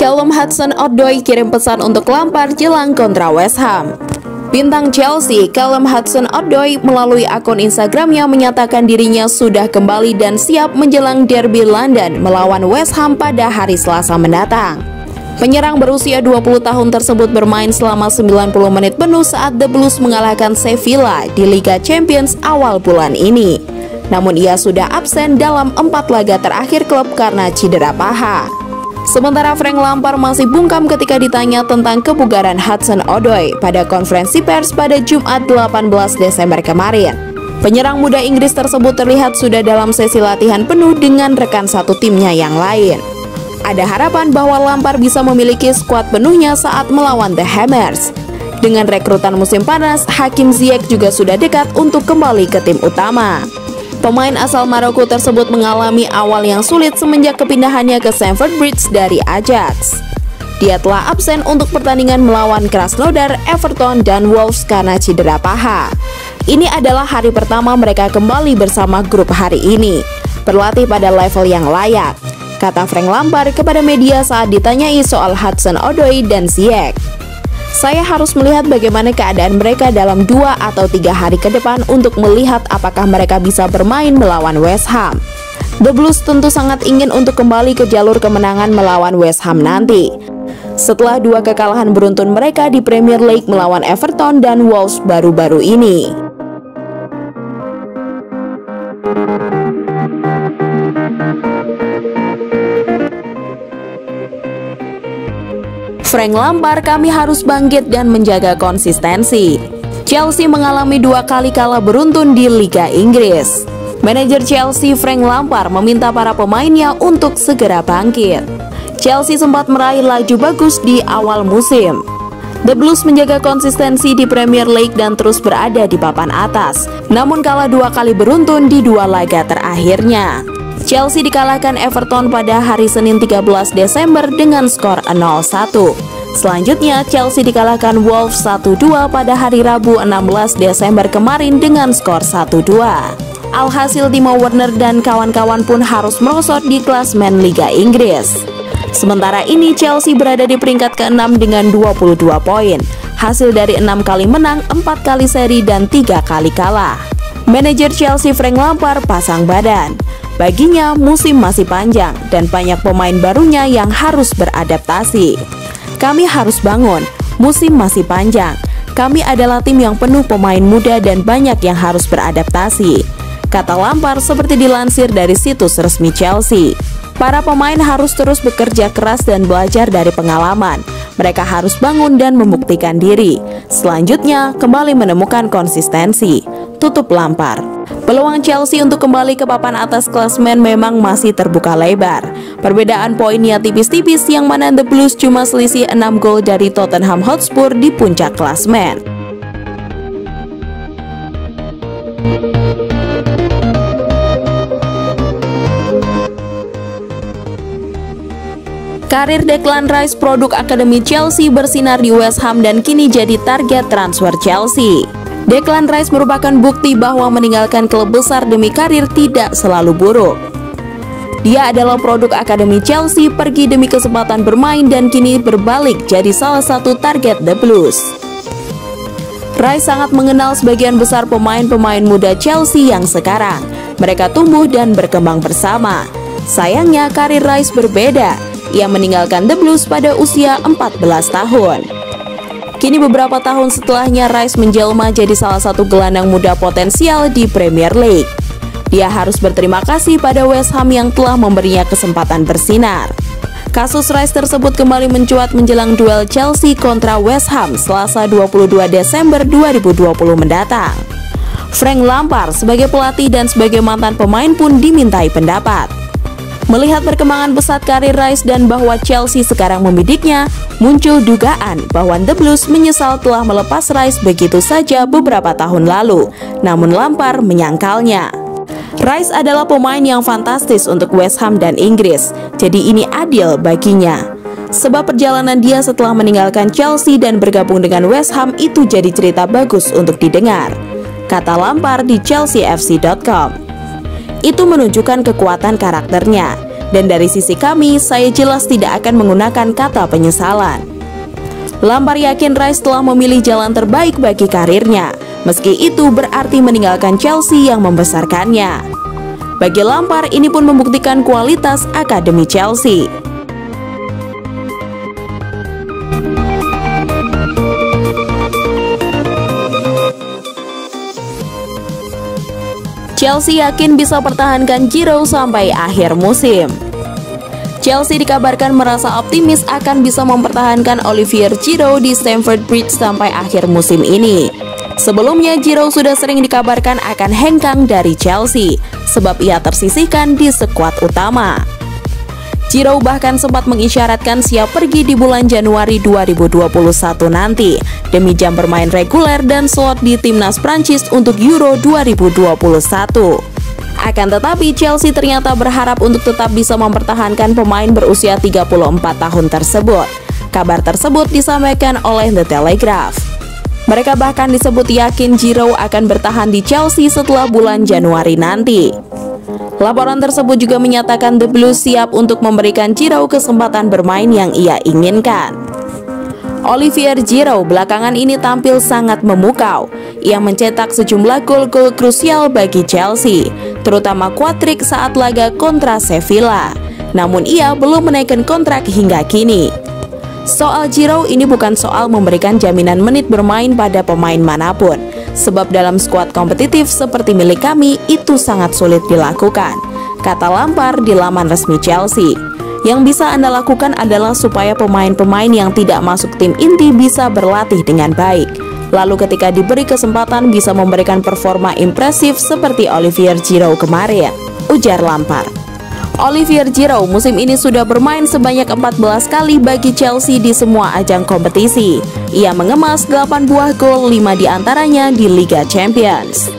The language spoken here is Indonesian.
Callum Hudson-Odoi kirim pesan untuk Lampard jelang kontra West Ham. Bintang Chelsea, Callum Hudson-Odoi melalui akun Instagramnya menyatakan dirinya sudah kembali dan siap menjelang derby London melawan West Ham pada hari Selasa mendatang. Penyerang berusia 20 tahun tersebut bermain selama 90 menit penuh saat The Blues mengalahkan Sevilla di Liga Champions awal bulan ini. Namun ia sudah absen dalam 4 laga terakhir klub karena cedera paha. Sementara Frank Lampard masih bungkam ketika ditanya tentang kebugaran Hudson-Odoi pada konferensi pers pada Jumat 18 Desember kemarin. Penyerang muda Inggris tersebut terlihat sudah dalam sesi latihan penuh dengan rekan satu timnya yang lain. Ada harapan bahwa Lampard bisa memiliki skuad penuhnya saat melawan The Hammers. Dengan rekrutan musim panas, Hakim Ziyech juga sudah dekat untuk kembali ke tim utama. Pemain asal Maroko tersebut mengalami awal yang sulit semenjak kepindahannya ke Stamford Bridge dari Ajax. Dia telah absen untuk pertandingan melawan Krasnodar, Everton, dan Wolves karena cedera paha. Ini adalah hari pertama mereka kembali bersama grup hari ini, berlatih pada level yang layak, kata Frank Lampard kepada media saat ditanyai soal Hudson-Odoi dan Ziyech. Saya harus melihat bagaimana keadaan mereka dalam 2 atau 3 hari ke depan untuk melihat apakah mereka bisa bermain melawan West Ham. The Blues tentu sangat ingin untuk kembali ke jalur kemenangan melawan West Ham nanti. Setelah 2 kekalahan beruntun mereka di Premier League melawan Everton dan Wolves baru-baru ini. Frank Lampard, kami harus bangkit dan menjaga konsistensi. Chelsea mengalami 2 kali kalah beruntun di Liga Inggris. Manajer Chelsea Frank Lampard meminta para pemainnya untuk segera bangkit. Chelsea sempat meraih laju bagus di awal musim. The Blues menjaga konsistensi di Premier League dan terus berada di papan atas, namun kalah 2 kali beruntun di 2 laga terakhirnya. Chelsea dikalahkan Everton pada hari Senin 13 Desember dengan skor 0-1. Selanjutnya, Chelsea dikalahkan Wolves 1-2 pada hari Rabu 16 Desember kemarin dengan skor 1-2. Alhasil Timo Werner dan kawan-kawan pun harus merosot di klasemen Liga Inggris. Sementara ini, Chelsea berada di peringkat ke-6 dengan 22 poin. Hasil dari 6 kali menang, 4 kali seri, dan 3 kali kalah. Manajer Chelsea Frank Lampard pasang badan. Baginya, musim masih panjang dan banyak pemain barunya yang harus beradaptasi. Kami harus bangun, musim masih panjang. Kami adalah tim yang penuh pemain muda dan banyak yang harus beradaptasi, kata Lampard seperti dilansir dari situs resmi Chelsea. Para pemain harus terus bekerja keras dan belajar dari pengalaman. Mereka harus bangun dan membuktikan diri. Selanjutnya, kembali menemukan konsistensi, tutup Lampard. Peluang Chelsea untuk kembali ke papan atas klasemen memang masih terbuka lebar. Perbedaan poinnya tipis-tipis, yang mana The Blues cuma selisih 6 gol dari Tottenham Hotspur di puncak klasemen. Karir Declan Rice, produk Akademi Chelsea, bersinar di West Ham dan kini jadi target transfer Chelsea. Declan Rice merupakan bukti bahwa meninggalkan klub besar demi karir tidak selalu buruk. Dia adalah produk Akademi Chelsea, pergi demi kesempatan bermain dan kini berbalik jadi salah satu target The Blues. Rice sangat mengenal sebagian besar pemain-pemain muda Chelsea yang sekarang. Mereka tumbuh dan berkembang bersama. Sayangnya karir Rice berbeda. Ia meninggalkan The Blues pada usia 14 tahun. Kini beberapa tahun setelahnya, Rice menjelma jadi salah satu gelandang muda potensial di Premier League. Dia harus berterima kasih pada West Ham yang telah memberinya kesempatan bersinar. Kasus Rice tersebut kembali mencuat menjelang duel Chelsea kontra West Ham Selasa 22 Desember 2020 mendatang. Frank Lampard sebagai pelatih dan sebagai mantan pemain pun dimintai pendapat. Melihat perkembangan pesat karir Rice dan bahwa Chelsea sekarang membidiknya, muncul dugaan bahwa The Blues menyesal telah melepas Rice begitu saja beberapa tahun lalu. Namun Lampard menyangkalnya. Rice adalah pemain yang fantastis untuk West Ham dan Inggris, jadi ini adil baginya. Sebab perjalanan dia setelah meninggalkan Chelsea dan bergabung dengan West Ham itu jadi cerita bagus untuk didengar, kata Lampard di chelseafc.com. Itu menunjukkan kekuatan karakternya. Dan dari sisi kami, saya jelas tidak akan menggunakan kata penyesalan. Lampard yakin Rice telah memilih jalan terbaik bagi karirnya, meski itu berarti meninggalkan Chelsea yang membesarkannya. Bagi Lampard, ini pun membuktikan kualitas akademi Chelsea. Chelsea yakin bisa pertahankan Giroud sampai akhir musim. Chelsea dikabarkan merasa optimis akan bisa mempertahankan Olivier Giroud di Stamford Bridge sampai akhir musim ini. Sebelumnya, Giroud sudah sering dikabarkan akan hengkang dari Chelsea, sebab ia tersisihkan di skuad utama. Giroud bahkan sempat mengisyaratkan siap pergi di bulan Januari 2021 nanti, demi jam bermain reguler dan slot di timnas Prancis untuk Euro 2021. Akan tetapi, Chelsea ternyata berharap untuk tetap bisa mempertahankan pemain berusia 34 tahun tersebut. Kabar tersebut disampaikan oleh The Telegraph. Mereka bahkan disebut yakin Giroud akan bertahan di Chelsea setelah bulan Januari nanti. Laporan tersebut juga menyatakan The Blues siap untuk memberikan Giroud kesempatan bermain yang ia inginkan. Olivier Giroud belakangan ini tampil sangat memukau. Ia mencetak sejumlah gol-gol krusial bagi Chelsea, terutama hat-trick saat laga kontra Sevilla. Namun ia belum menaikkan kontrak hingga kini. Soal Giroud, ini bukan soal memberikan jaminan menit bermain pada pemain manapun, sebab dalam skuad kompetitif seperti milik kami itu sangat sulit dilakukan, kata Lampard di laman resmi Chelsea. Yang bisa Anda lakukan adalah supaya pemain-pemain yang tidak masuk tim inti bisa berlatih dengan baik, lalu ketika diberi kesempatan bisa memberikan performa impresif seperti Olivier Giroud kemarin, ujar Lampard. Olivier Giroud musim ini sudah bermain sebanyak 14 kali bagi Chelsea di semua ajang kompetisi. Ia mengemas 8 buah gol, 5 diantaranya di Liga Champions.